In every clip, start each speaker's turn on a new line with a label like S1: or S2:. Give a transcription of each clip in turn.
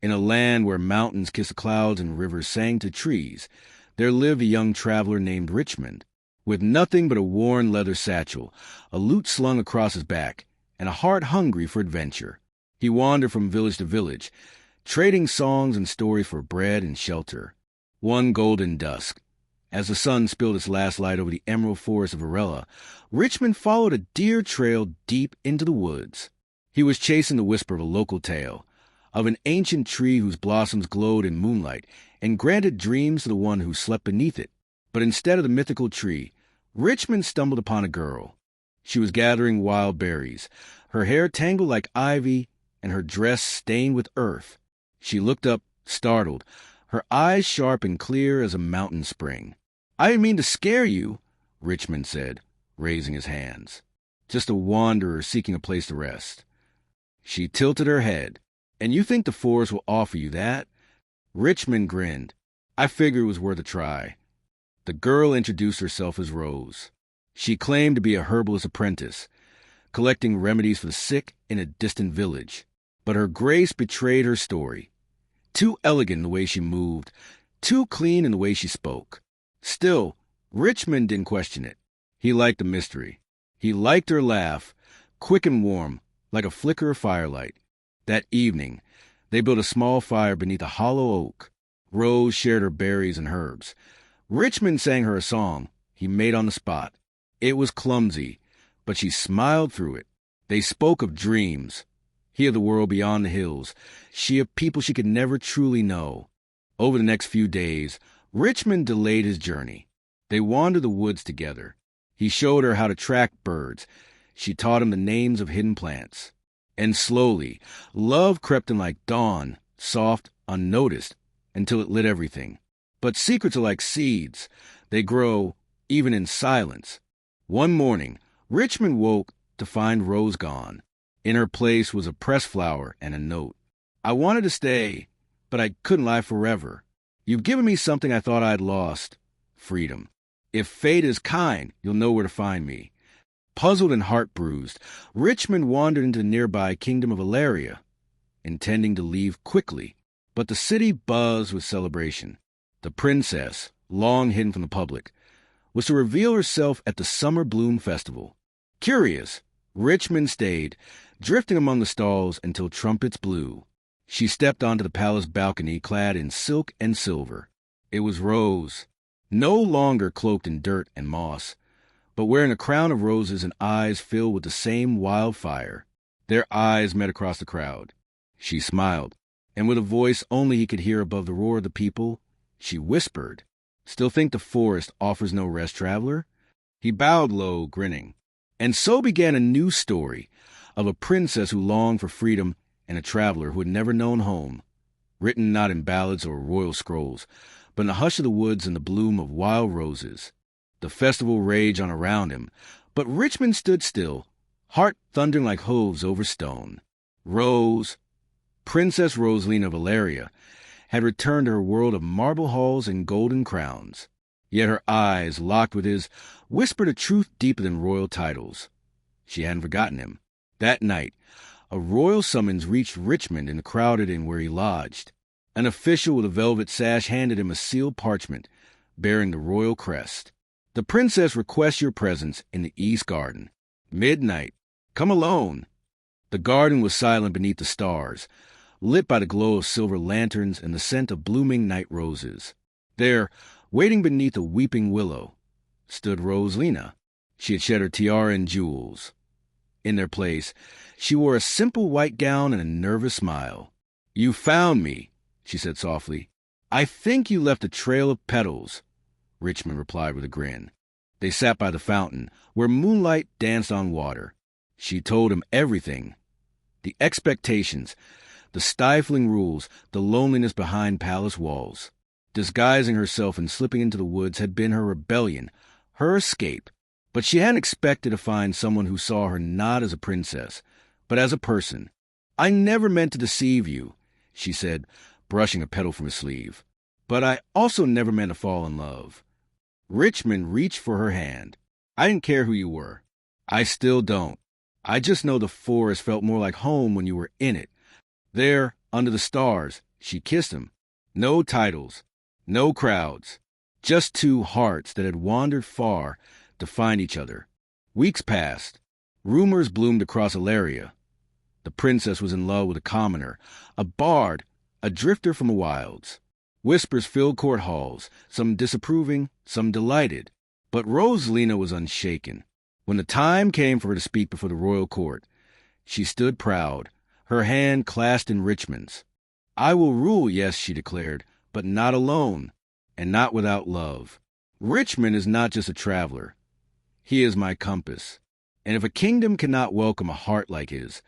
S1: In a land where mountains kissed the clouds and rivers sang to trees, there lived a young traveler named Richmond, with nothing but a worn leather satchel, a lute slung across his back, and a heart hungry for adventure. He wandered from village to village, trading songs and stories for bread and shelter. One golden dusk, as the sun spilled its last light over the emerald forest of Varela, Richmond followed a deer trail deep into the woods. He was chasing the whisper of a local tale, of an ancient tree whose blossoms glowed in moonlight and granted dreams to the one who slept beneath it. But instead of the mythical tree, Richmond stumbled upon a girl. She was gathering wild berries, her hair tangled like ivy and her dress stained with earth. She looked up, startled, her eyes sharp and clear as a mountain spring. "I didn't mean to scare you," Richmond said, raising his hands. "Just a wanderer seeking a place to rest." She tilted her head. "And you think the forest will offer you that?" Richmond grinned. "I figured it was worth a try." The girl introduced herself as Rose. She claimed to be a herbalist apprentice, collecting remedies for the sick in a distant village. But her grace betrayed her story. Too elegant in the way she moved, too clean in the way she spoke. Still, Richmond didn't question it. He liked the mystery. He liked her laugh, quick and warm, like a flicker of firelight. That evening, they built a small fire beneath a hollow oak. Rose shared her berries and herbs. Richmond sang her a song he made on the spot. It was clumsy, but she smiled through it. They spoke of dreams. He of the world beyond the hills, she of people she could never truly know. Over the next few days, Richmond delayed his journey. They wandered the woods together. He showed her how to track birds. She taught him the names of hidden plants. And slowly, love crept in like dawn, soft, unnoticed, until it lit everything. But secrets are like seeds. They grow, even in silence. One morning, Richmond woke to find Rose gone. In her place was a pressed flower and a note. "I wanted to stay, but I couldn't lie forever. You've given me something I thought I'd lost. Freedom. If fate is kind, you'll know where to find me." Puzzled and heart-bruised, Richmond wandered into the nearby kingdom of Valeria, intending to leave quickly. But the city buzzed with celebration. The princess, long hidden from the public, was to reveal herself at the Summer Bloom Festival. Curious, Richmond stayed, drifting among the stalls until trumpets blew. She stepped onto the palace balcony clad in silk and silver. It was Rose, no longer cloaked in dirt and moss, but wearing a crown of roses and eyes filled with the same wild fire. Their eyes met across the crowd. She smiled, and with a voice only he could hear above the roar of the people, she whispered, "Still think the forest offers no rest, traveler?" He bowed low, grinning. And so began a new story of a princess who longed for freedom and a traveler who had never known home, written not in ballads or royal scrolls, but in the hush of the woods and the bloom of wild roses. The festival raged on around him, but Richmond stood still, heart thundering like hooves over stone. Rose, Princess Rosalina Valeria, had returned to her world of marble halls and golden crowns. Yet her eyes, locked with his, whispered a truth deeper than royal titles. She hadn't forgotten him. That night, a royal summons reached Richmond in the crowded inn where he lodged. An official with a velvet sash handed him a sealed parchment bearing the royal crest. "The princess requests your presence in the East Garden. Midnight. Come alone." The garden was silent beneath the stars, lit by the glow of silver lanterns and the scent of blooming night roses. There, waiting beneath a weeping willow, stood Rosalina. She had shed her tiara and jewels. In their place, she wore a simple white gown and a nervous smile. "You found me," she said softly. "I think you left a trail of petals," Richmond replied with a grin. They sat by the fountain, where moonlight danced on water. She told him everything. The expectations, the stifling rules, the loneliness behind palace walls. Disguising herself and slipping into the woods had been her rebellion, her escape. But she hadn't expected to find someone who saw her not as a princess, but as a person. "I never meant to deceive you," she said, brushing a petal from his sleeve. "But I also never meant to fall in love." Richmond reached for her hand. "I didn't care who you were. I still don't. I just know the forest felt more like home when you were in it. There, under the stars," She kissed him. No titles, no crowds, just two hearts that had wandered far to find each other. Weeks passed. Rumors bloomed across Ilaria. The princess was in love with a commoner, a bard, a drifter from the wilds. Whispers filled court halls, some disapproving, some delighted. But Rosalina was unshaken. When the time came for her to speak before the royal court, she stood proud, her hand clasped in Richmond's. "I will rule, yes," she declared, "but not alone, and not without love. Richmond is not just a traveler. He is my compass. And if a kingdom cannot welcome a heart like his,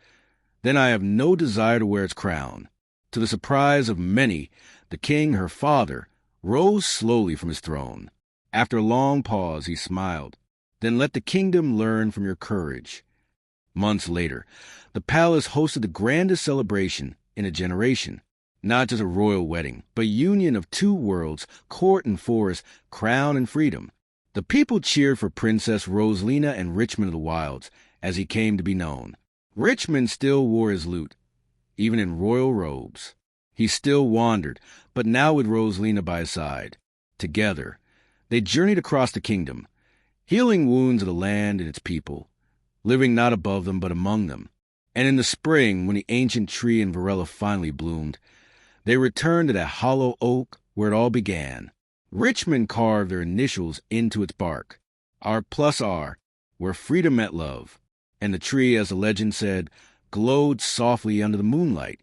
S1: then I have no desire to wear its crown." To the surprise of many, the king, her father, rose slowly from his throne. After a long pause, he smiled. "Then let the kingdom learn from your courage." Months later, the palace hosted the grandest celebration in a generation. Not just a royal wedding, but a union of two worlds, court and forest, crown and freedom. The people cheered for Princess Rosalina and Richmond of the Wilds, as he came to be known. Richmond still wore his lute, even in royal robes. He still wandered, but now with Rosalina by his side. Together, they journeyed across the kingdom, healing wounds of the land and its people, living not above them but among them. And in the spring, when the ancient tree in Varela finally bloomed, they returned to that hollow oak where it all began. Richmond carved their initials into its bark, R+R, where freedom met love. And the tree, as the legend said, glowed softly under the moonlight,